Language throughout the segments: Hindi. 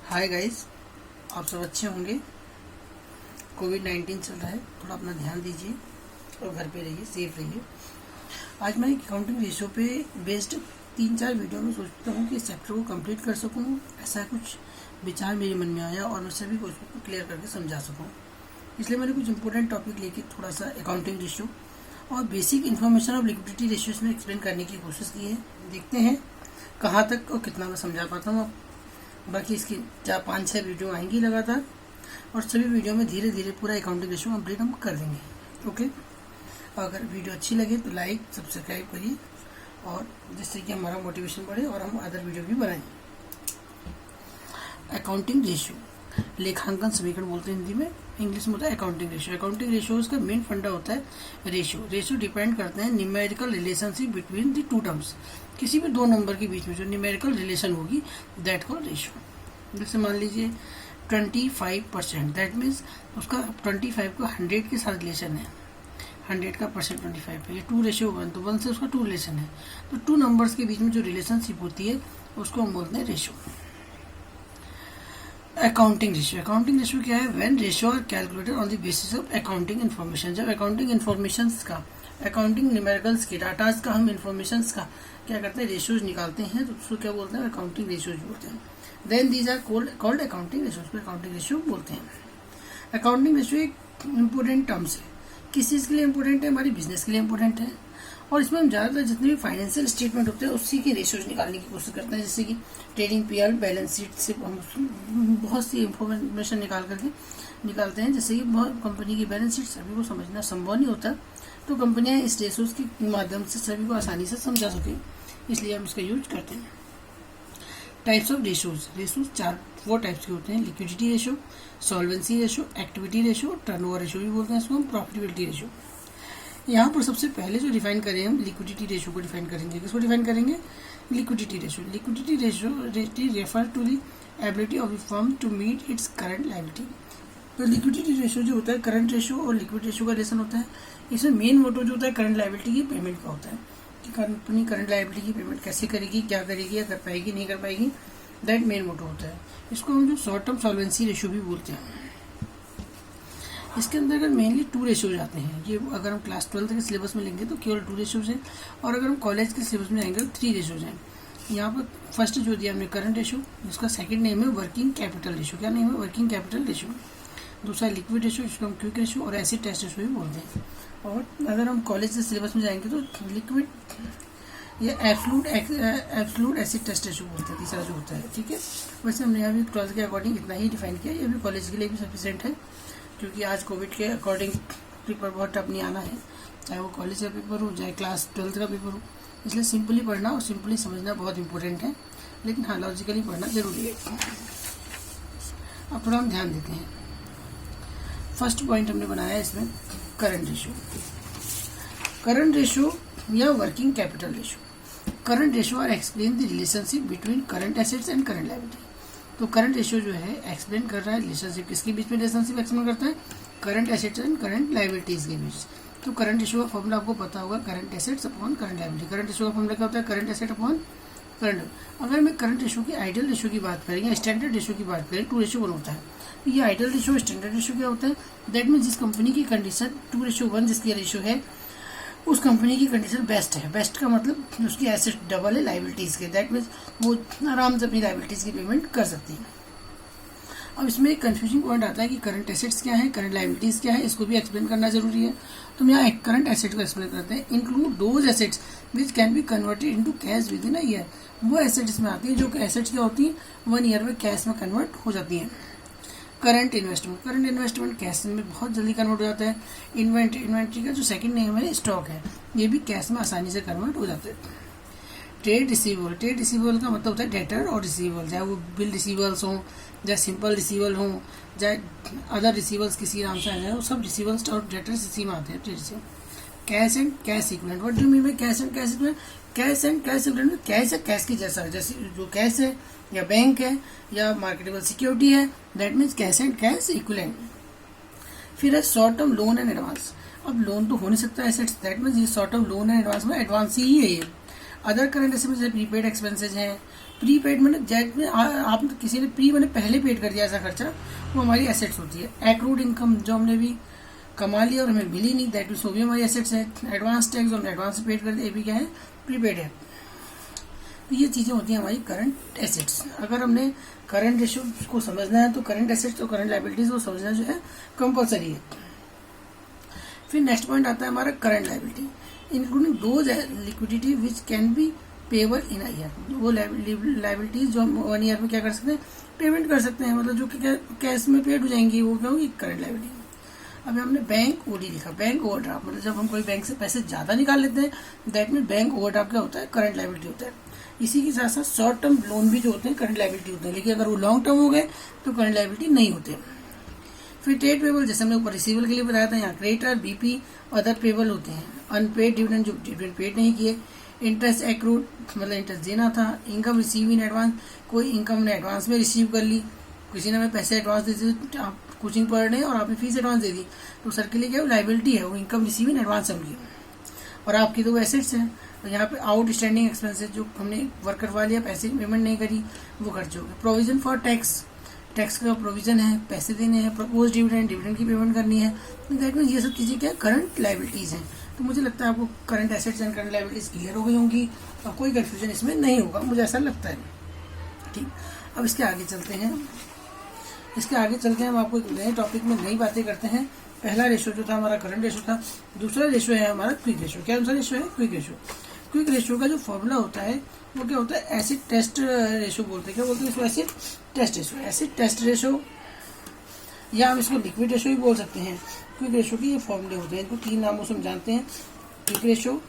हाय गाइस, आप सब अच्छे होंगे। कोविड-19 चल रहा है, थोड़ा अपना ध्यान दीजिए और घर पे रहिए, सेफ रहिए। आज मैं एक अकाउंटिंग रेशो पे बेस्ड 3-4 वीडियो में सोचता हूँ कि इस चैप्टर को कंप्लीट कर सकूँ। ऐसा कुछ विचार मेरे मन में आया और मैं सभी को उसको क्लियर करके समझा सकूँ। इसलिए मैंने कुछ इंपॉर्टेंट टॉपिक लेके थोड़ा सा अकाउंटिंग रेशो और basic information of liquidity ratios में एक्सप्लेन करने की कोशिश की है। देखते हैं कहाँ तक और कितना मैं समझा पाता हूँ। बाकी इसकी 4-5-6 वीडियो आएंगी लगातार और सभी वीडियो में धीरे धीरे पूरा अकाउंटिंग रेशो कंप्लीट हम कर देंगे। ओके, अगर वीडियो अच्छी लगे तो लाइक सब्सक्राइब करिए और जिससे कि हमारा मोटिवेशन बढ़े और हम अदर वीडियो भी बनाएं। अकाउंटिंग रेशो लेखांकन समीकरण बोलते हैं हिंदी में, इंग्लिश में होता है अकाउंटिंग रेशो। अकाउंटिंग रेशो का मेन फंडा होता है रेशो डिपेंड करते हैं numerical relationship between the two terms. किसी भी दो नंबर के बीच में जो न्यूमेरिकल रिलेशन होगी दैट कॉल्ड रेशो। जैसे मान लीजिए 25%, दैट मीन्स उसका 25 का 100 के साथ रिलेशन है, 100 का परसेंट 25 है। ये 2:1 तो 1 से उसका 2 रिलेशन है। तो टू नंबर्स के बीच में जो रिलेशनशिप होती है उसको हम बोलते हैं रेशो। अकाउंटिंग रेशियो क्या है? When ratio are calculated on the basis of accounting information. जब अकाउंटिंग इन्फॉर्मेशन का, अकाउंटिंग न्यूमेरिकल्स के, डाटाज का हम इन्फॉर्मेशन का क्या करते हैं, रेशियोज निकालते हैं, तो उसको क्या बोलते हैं? अकाउंटिंग रेशियोज बोलते हैं। Then these are called accounting ratios, accounting ratio बोलते हैं। अकाउंटिंग रेशियो एक इम्पोर्टेंट टर्म्स है। किस चीज़ के लिए इम्पोर्टेंट है? हमारी बिजनेस के लिए इम्पोर्टेंट है। और इसमें हम ज़्यादातर जितने भी फाइनेंशियल स्टेटमेंट होते हैं उसी के रेशियोज निकालने की कोशिश करते हैं। जैसे कि ट्रेडिंग पीएल, बैलेंस शीट से हम बहुत सी इंफॉर्मेशन निकालते हैं। जैसे कि कंपनी की बैलेंस शीट सभी को समझना संभव नहीं होता, तो कंपनियां इस रेशियोज के माध्यम से सभी को आसानी से समझा सके, इसलिए हम इसका यूज करते हैं। टाइप्स ऑफ रेशियोज 4 टाइप्स के होते हैं। Liquidity ratio, solvency ratio, activity ratio, turnover ratio भी बोलते हैं इसको हम, प्रॉफिटेबिलिटी रेशियो। यहाँ पर सबसे पहले जो डिफाइन करें हम लिक्विडिटी रेशियो को डिफाइन करेंगे। किसको डिफाइन करेंगे? Liquidity ratio refer to the ability of the firm to meet its current liability. तो लिक्विडिटी रेशियो जो होता है, करंट रेशियो और लिक्विड रेशियो का रिलेशन होता है। इसमें मेन मोटो जो होता है करंट लायबिलिटी की पेमेंट का होता है कि कंपनी करंट लायबिलिटी की पेमेंट कैसे करेगी, क्या करेगी, या कर पाएगी नहीं कर पाएगी, दैट मेन मोटो होता है। इसको हम जो शॉर्ट टर्म सॉल्वेंसी रेशियो भी बोलते हैं। इसके अंदर मेनली 2 रेशियोज आते हैं। ये अगर हम क्लास 12 के सिलेबस में लेंगे तो केवल 2 रेशियोज हैं, और अगर हम कॉलेज के सिलेबस में आएंगे तो 3 रेशियोज हैं। यहाँ पर फर्स्ट जो दिया हमने करंट रेशियो, जिसका सेकंड नेम है वर्किंग कैपिटल रेशियो। क्या नेम है? Working capital ratio. दूसरा लिक्विड रेशियो, जिसको हम क्विक रेशियो और एसिड टेस्ट रेशियो भी बोलते हैं। और अगर हम कॉलेज के सिलेबस में जाएंगे तो लिक्विड या एब्सोल्यूट एसिड टेस्ट रेशियो बोलते हैं, तीसरा जो होता है। ठीक है, वैसे हमने यहाँ भी 12 के अकॉर्डिंग इतना ही डिफाइन किया। ये भी कॉलेज के लिए भी सफिशिएंट है, क्योंकि आज कोविड के अकॉर्डिंग पेपर बहुत टफ नहीं आना है, चाहे वो कॉलेज का पेपर हो चाहे क्लास 12 का पेपर हो। इसलिए सिंपली पढ़ना और सिंपली समझना बहुत इंपॉर्टेंट है, लेकिन हाँ लॉजिकली पढ़ना जरूरी है। अब थोड़ा हम ध्यान देते हैं। फर्स्ट पॉइंट हमने बनाया है इसमें करंट रेशियो या working capital ratio. Current ratio are explain the relationship between current assets and current liability. तो करंट रेशियो जो है एक्सप्लेन कर रहा है रिलेशनशिप, किसके बीच में रिलेशनशिप एक्सप्लेन करता है? Current assets and current liabilities के बीच। तो करंट रेशियो का फॉर्मूला आपको पता होगा, current assets upon current liability. Current ratio का फॉर्मूला क्या होता है? Current asset upon current. अगर मैं करंट रेशियो की आइडियल रेशियो की बात करें या स्टैंडर्ड रेशियो की बात करें, 2:1 होता है। तो ये आइडियल रेशियो, स्टैंडर्ड रेशियो क्या होता है? दैट मीन जिस कंपनी की कंडीशन 2:1 जिसकी रेशियो है उस कंपनी की कंडीशन बेस्ट है। बेस्ट का मतलब उसकी एसेट डबल है लायबिलिटीज के, दैट मीन्स वो आराम से अपनी लायबिलिटीज की पेमेंट कर सकती है। अब इसमें एक कंफ्यूजिंग पॉइंट आता है कि करंट एसेट्स क्या है, करंट लायबिलिटीज क्या है, इसको भी एक्सप्लेन करना जरूरी है। तो हम यहाँ करंट एसेट को एक्सप्लेन करते हैं। Include those assets which can be converted into cash with in a year. वो एसेट्स में आती है जो एसेट्स क्या होती है 1 ईयर में कैश में कन्वर्ट हो जाती है। करंट इन्वेस्टमेंट कैश में बहुत जल्दी कन्वर्ट हो जाता है। इन्वेंट्री का जो सेकंड नेम है स्टॉक है, ये भी कैश में आसानी से कन्वर्ट हो जाते हैं। ट्रेड रिसीवेबल का मतलब होता है डेटर और रिसीवेबल, चाहे वो बिल रिसीवेबल्स हों, चाहे सिंपल रिसीवेबल हों, चाहे अदर रिसीवेबल्स किसी नाम से आ जाए, वो सब रिसीवेबल्स और डेटर्स इसी में आते हैं। Trade receivable. Cash and cash equivalent, what do you mean by cash and cash equivalent? Cash and cash equivalent, cash है कैश की जैसा, जैसे जो कैश है या बैंक है या मार्केटेबल सिक्योरिटी है, that means cash and cash equivalent. फिर है short term loan and advance. अब लोन तो हो नहीं सकता एसेट्स, दैट मीन्स ये short term loan and advance में एडवांस ही है ये। अदर करंट एसेट्स जैसे प्रीपेड एक्सपेंसेज हैं, प्री पेड मैंने जेट में आप किसी ने प्री मैंने पहले पेड कर दिया ऐसा खर्चा, वो हमारी एसेट्स होती है। एक्रूड इनकम जो हमने भी कमा लिया और हमें मिली नहीं, दैट मीन्स वो भी हमारी एसेट्स है। एडवांस टैक्स जो हमने एडवांस पेड कर दिया, ये भी क्या है, प्रीपेड है। तो ये चीज़ें होती हैं हमारी करंट एसेट्स। अगर हमने करंट रेशियो को समझना है तो करंट एसेट्स और करंट लाइबिलिटीज को समझना जो है कंपलसरी है। फिर नेक्स्ट पॉइंट आता है हमारा current liability, including those liquidity which can be payable in a year. वो लाइबिलिटीज जो हम 1 ईयर में क्या कर सकते हैं, पेमेंट कर सकते हैं, मतलब जो कि कैश में पेड हो जाएंगी, वो क्या होगी, करंट लाइबिलिटी। अभी हमने बैंक ओडी लिखा, बैंक ओवरड्राफ्ट, मतलब जब हम कोई बैंक से पैसे ज्यादा निकाल लेते हैं, दैट मीन बैंक ओवरड्राफ्ट क्या होता है, करंट लाइबिलिटी होता है। इसी के साथ साथ शॉर्ट टर्म लोन भी जो होते हैं करंट लाइबिलिटी होते हैं, लेकिन अगर वो लॉन्ग टर्म हो गए तो करंट लाइबिलिटी नहीं होते। फिर ट्रेड पेबल, जैसे हमने ऊपर रिसीवेबल के लिए बताया था, यहाँ क्रेडिटर, बीपी, अदर पेबल होते हैं। अनपेड डिविडेंड, जो डिविडेंड पेड नहीं किए। इंटरेस्ट एक्रूड, मतलब इंटरेस्ट देना था। इनकम रिसीव इन एडवांस, कोई इनकम ने एडवांस में रिसीव कर ली, किसी ने हमें पैसे एडवांस दे दिए, आप कोचिंग पढ़ रहे हैं और आपने फीस एडवांस दे दी, तो सर के लिए क्या लाइबिलिटी है, वो इनकम रिसीव इन एडवांस समझिए, और आपकी तो वो एसेट्स है। और यहाँ पे आउटस्टैंडिंग एक्सपेंसेस, जो हमने वर्क करवा लिया, पैसे की पेमेंट नहीं करी, वो खर्च हो गए। प्रोविजन फॉर टैक्स, टैक्स का प्रोविजन है, पैसे देने हैं। प्रपोज डिविडेंड, डिविडेंड की पेमेंट करनी है। दैट मीन्स ये सब चीज़ें क्या करंट लाइबिलिटीज़ हैं। तो मुझे लगता है आपको current assets and current liabilities clear हो गई होंगी और कोई कन्फ्यूजन इसमें नहीं होगा, मुझे ऐसा लगता है। ठीक, अब इसके आगे चलते हैं। हम आपको एक नए टॉपिक में नई बातें करते हैं। पहला रेशो जो था हमारा करंट रेशो था, दूसरा रेशो है हमारा क्विक रेशो। क्या दूसरा रेशो है, क्विक रेशो। क्विक रेशो का जो फॉर्मूला होता है वो क्या होता है, एसिड टेस्ट रेशो बोलते हैं। क्या बोलते हैं इसको, acid test ratio. Acid test ratio या हम इसको लिक्विड रेशो भी बोल सकते हैं। क्विक रेशो के ये फॉर्मूले होते हैं, इनको 3 नामों से हम जानते हैं, quick ratio,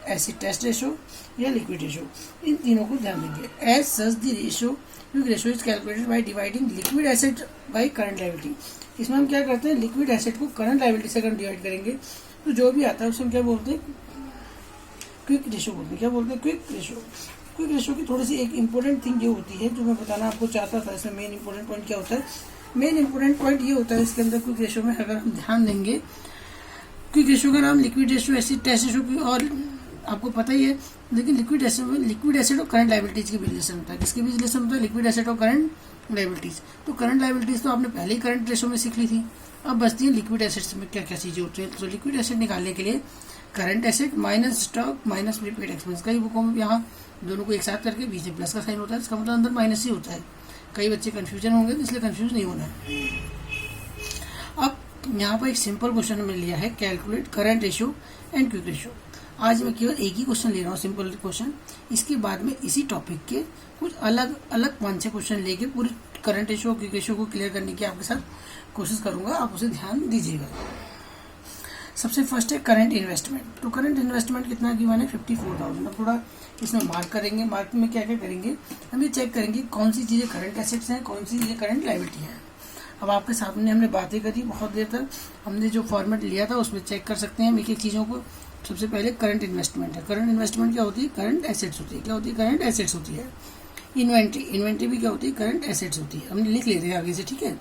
acid test ratio या लिक्विड रेशो। इन तीनों को ध्यान देंगे। As such the ratio quick ratio is calculated by dividing liquid asset by current liability. इसमें हम क्या करते हैं, लिक्विड एसेट को करंट लायबिलिटी से अगर डिवाइड करेंगे तो जो भी आता है उसमें क्या बोलते हैं, क्विक रेशो बोलते हैं। क्या बोलते हैं, क्विक रेशो। क्विक रेशो की थोड़ी सी एक इंपॉर्टेंट थिंग ये होती है जो मैं बताना आपको चाहता था। इसमें मेन इंपॉर्टेंट पॉइंट क्या होता है, मेन इंपॉर्टेंट पॉइंट ये होता है इसके अंदर क्विक रेशो में, अगर हम ध्यान देंगे, क्विक रेशो का नाम liquid ratio, acid test ratio और आपको पता ही है, लेकिन लिक्विड एसेट और करंट लायबिलिटीज के बीच रिलेशन होता है। किसके बीच रिलेशन होता है, लिक्विड एसेट और करंट लायबिलिटीज। तो करंट लायबिलिटीज तो आपने पहले ही करंट रेशो में सीख ली थी, अब बचती है लिक्विड एसेट्स में क्या क्या चीजें होती हैं। तो लिक्विड एसेट निकालने के लिए current asset minus stock minus prepaid expense. कई बुकों में यहाँ दोनों को एक साथ करके बीच में प्लस का साइन होता है, इसका मतलब अंदर माइनस ही होता है। कई बच्चे कंफ्यूजन होंगे, इसलिए कंफ्यूज नहीं होना है। अब यहाँ पर एक सिंपल क्वेश्चन हमने लिया है, calculate current ratio and quick ratio. आज मैं केवल एक ही क्वेश्चन ले रहा हूँ, सिंपल क्वेश्चन। इसके बाद में इसी टॉपिक के कुछ अलग अलग 5-6 क्वेश्चन लेके पूरी करंट रेशियो क्विक रेशियो को क्लियर करने की आपके साथ कोशिश करूंगा, आप उसे ध्यान दीजिएगा। सबसे फर्स्ट है करंट इन्वेस्टमेंट। तो करंट इन्वेस्टमेंट कितना की माने 54,000। अब थोड़ा इसमें मार्क करेंगे, मार्क में क्या क्या करेंगे, हम ये चेक करेंगे कौन सी चीज़ें करंट एसेट्स हैं, कौन सी चीज़ें करंट लायबिलिटी हैं। अब आपके सामने हमने बातें करी बहुत देर तक, हमने जो फॉर्मेट लिया था उसमें चेक कर सकते हैं हम एक एक चीज़ों को। सबसे पहले करंट इन्वेस्टमेंट है। करंट इन्वेस्टमेंट क्या होती है, करंट एसेट्स होती है। क्या होती है, करंट एसेट्स होती है। इन्वेंट्री भी क्या होती है, करंट एसेट्स होती है। हमने लिख लेते हैं आगे से, ठीक है।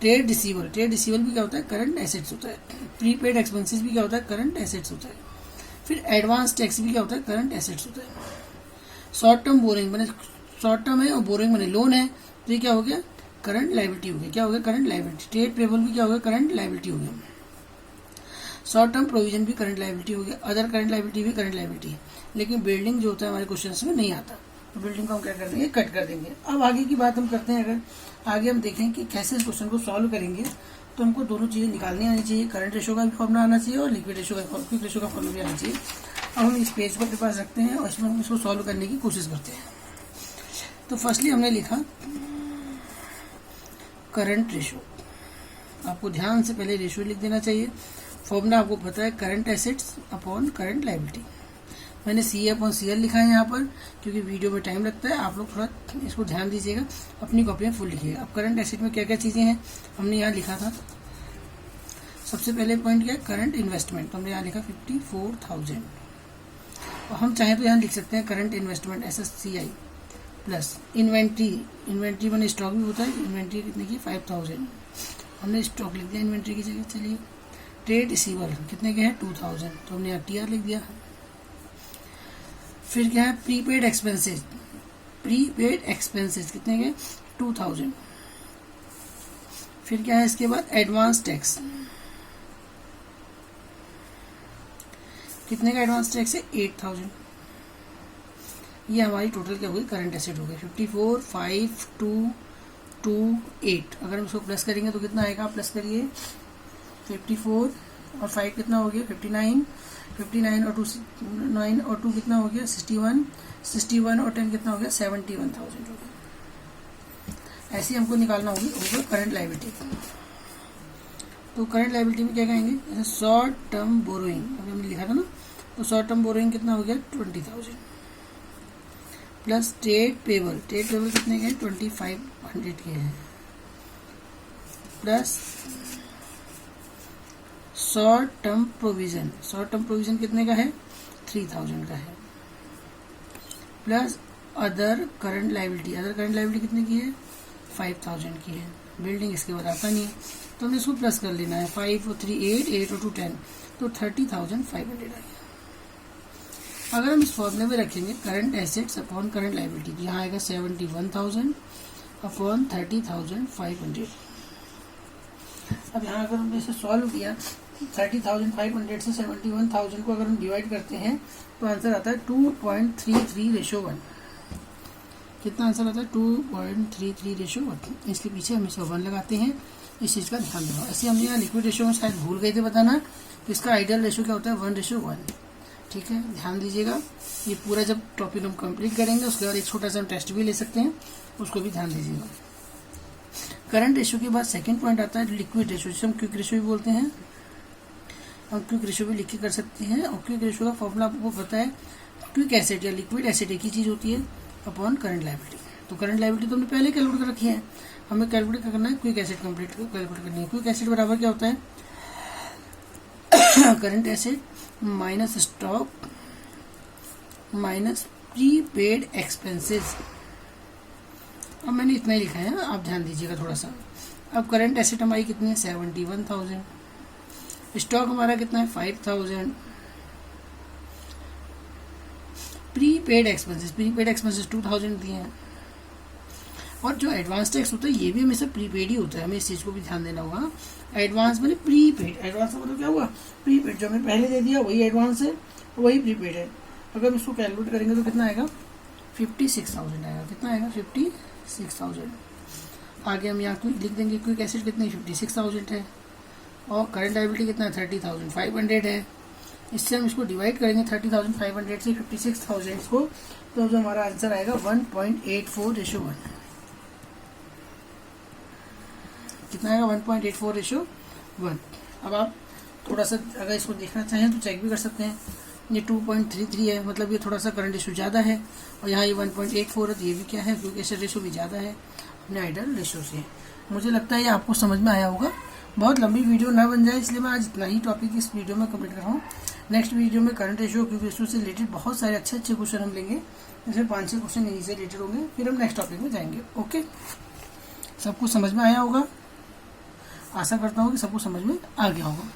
ट्रेड रिसीवल भी क्या होता है, करंट एसेट्स होता है। प्रीपेड एक्सपेंसेस भी क्या होता है, करंट एसेट्स होता है। फिर एडवांस टैक्स भी क्या होता है, करंट एसेट्स होता है। शॉर्ट टर्म बोरिंग मैंने शॉर्ट टर्म है और बोरिंग मैंने लोन है, तो ये क्या हो गया, करंट लायबिलिटी हो गया। क्या हो गया, करंट लायबिलिटी। ट्रेड पेबल भी क्या हो गया, करंट लायबिलिटी हो गया। शॉर्ट टर्म प्रोविजन भी करंट लायबिलिटी हो गया। अदर करंट लायबिलिटी भी करंट लायबिलिटी है। लेकिन बिल्डिंग जो होता है हमारे क्वेश्चन में नहीं आता, तो बिल्डिंग को हम क्या कर देंगे, कट कर देंगे। अब आगे की बात हम करते हैं। अगर आगे हम देखें कि कैसे इस क्वेश्चन को सॉल्व करेंगे, तो हमको दोनों चीज़ें निकालनी आनी चाहिए। करंट रेशो का भी फॉर्मूला आना चाहिए और लिक्विड रेशो का क्विक रेशो का फॉर्मूला भी आना चाहिए। अब हम इस पेज को अपने पास रखते हैं और इसमें हम इसको सॉल्व करने की कोशिश करते हैं। तो फर्स्टली हमने लिखा करंट रेशो। आपको ध्यान से पहले रेशो लिख देना चाहिए। फॉर्मूला आपको पता है, current assets upon current liability. मैंने सी अपॉन CL लिखा है यहाँ पर, क्योंकि वीडियो में टाइम लगता है। आप लोग थोड़ा इसको ध्यान दीजिएगा, अपनी कॉपी में फुल लिखिएगा। अब करंट एसेट में क्या क्या चीज़ें हैं हमने यहाँ लिखा था। सबसे पहले पॉइंट क्या है, करंट इन्वेस्टमेंट। तो हमने यहाँ लिखा 54,000। और हम चाहें तो यहाँ लिख सकते हैं current investment SSCI plus inventory मैंने स्टॉक भी होता है। इन्वेंट्री कितने की, 5,000। हमने स्टॉक लिख दिया इन्वेंट्री की जगह। चलिए, ट्रेड रिसीवर कितने के हैं, 2,000, तो हमने यहाँ TR लिख दिया। फिर क्या है, प्रीपेड एक्सपेंसेस। प्रीपेड एक्सपेंसेस कितने के 2000। फिर क्या है इसके बाद एडवांस टैक्स, कितने का एडवांस टैक्स है 8000। ये हमारी टोटल क्या होगी करंट एसेट हो गई 54,5,2,2,8। अगर हम इसको प्लस करेंगे तो कितना आएगा, प्लस करिए 54 और 5 कितना हो गया 59, 59 और 2 9 और 2 कितना हो गया 61, 61 और 10 कितना हो गया 71,000 हो गया। ऐसे हमको निकालना होगी ओवर करंट लायबिलिटी। तो करंट लायबिलिटी में क्या कहेंगे, शॉर्ट टर्म बोरोइंग, अभी हमने लिखा था ना, तो शॉर्ट टर्म बोरोइंग कितना हो गया 20,000 plus trade payable, trade payable कितने के 2500 के हैं, plus short term provision, short term provision कितने का है 3000 का है, plus other current liability, other current liability कितने की है 5000 की है। बिल्डिंग इसके बाद आता नहीं, तो हमने इसको प्लस कर लेना है, 5 और 3 8, 8 और 2 10, तो 30,500 आएगा। अगर हम इस फॉर्मूले में रखेंगे current assets upon current liability, तो यहाँ आएगा 71,000 अपॉन 30,500। अब यहाँ अगर हमने इसे सॉल्व किया 30,500 से 71,000 को अगर हम डिवाइड करते हैं तो आंसर आता है 2.33:1। कितना आंसर आता है 2.33:1। इसके पीछे हम इसको 1 लगाते हैं, इस चीज़ का ध्यान देना। ऐसे हमने यहाँ लिक्विड रेशियो में शायद भूल गए थे बताना, तो इसका आइडियल रेशियो क्या होता है 1:1। ठीक है, ध्यान दीजिएगा। ये पूरा जब टॉपिक हम कंप्लीट करेंगे उसके बाद एक छोटा सा हम टेस्ट भी ले सकते हैं, उसको भी ध्यान दीजिएगा। करंट रेशियो के बाद सेकंड पॉइंट आता है लिक्विड रेशियो, जिसे हम क्विक रेशियो भी बोलते हैं। हम क्विक रेशियो भी लिख के कर सकते हैं, और क्विक रेशियो का फॉर्मूला आपको पता है, क्विक एसेट या लिक्विड एसेट एक ही चीज़ होती है अपॉन करंट लायबिलिटी। तो करंट लायबिलिटी तो हमने पहले कैलकुलेट कर रखी है, हमें कैलकुलेट करना है क्विक एसेट कैलकुलेट करनी है। क्विक एसेट बराबर क्या होता है current asset minus stock minus prepaid expenses. अब मैंने इतना ही लिखा है, आप ध्यान दीजिएगा थोड़ा सा। अब करंट एसेट हमारी कितनी है 71,000, स्टॉक हमारा कितना है 5,000, प्रीपेड एक्सपेंसेस 2,000 दिए हैं, और जो एडवांस टैक्स होता है ये भी हमेशा प्रीपेड ही होता है, हमें इस चीज़ को भी ध्यान देना होगा। एडवांस मैंने प्रीपेड, एडवांस का मतलब क्या हुआ प्रीपेड, जो हमें पहले दे दिया वही एडवांस है, वही प्रीपेड है। अगर हम इसको कैलकुलेट करेंगे तो कितना आएगा 56,000 आएगा। कितना आएगा 56,000। आगे हम यहाँ लिख देंगे क्विक एसेट कितनी 56,000 है, और करंट लायबिलिटी कितना है 30,500 है। इससे हम इसको डिवाइड करेंगे 30,500 से 56,000 को, तो जो हमारा आंसर आएगा 1.84:1। कितना आएगा 1.84:1। अब आप थोड़ा सा अगर इसको देखना चाहें तो चेक भी कर सकते हैं, ये 2.33 है, मतलब ये थोड़ा सा करंट रेशियो ज़्यादा है, और यहाँ ये 1.84 है, तो ये भी क्या है क्विक एसेट रेशियो भी ज़्यादा है अपने आइडियल रेशियो से। मुझे लगता है ये आपको समझ में आया होगा। बहुत लंबी वीडियो ना बन जाए इसलिए मैं आज इतना ही टॉपिक इस वीडियो में कंप्लीट कर रहा हूँ। नेक्स्ट वीडियो में करंट रेशियो क्विक रेशियो से रिलेटेड बहुत सारे अच्छे क्वेश्चन हम लेंगे, जैसे 5-6 क्वेश्चन इन्हीं से रिलेटेड होंगे, फिर हम नेक्स्ट टॉपिक में जाएंगे। ओके, सब कुछ समझ में आया होगा, आशा करता हूँ कि सब कुछ समझ में आ गया होगा।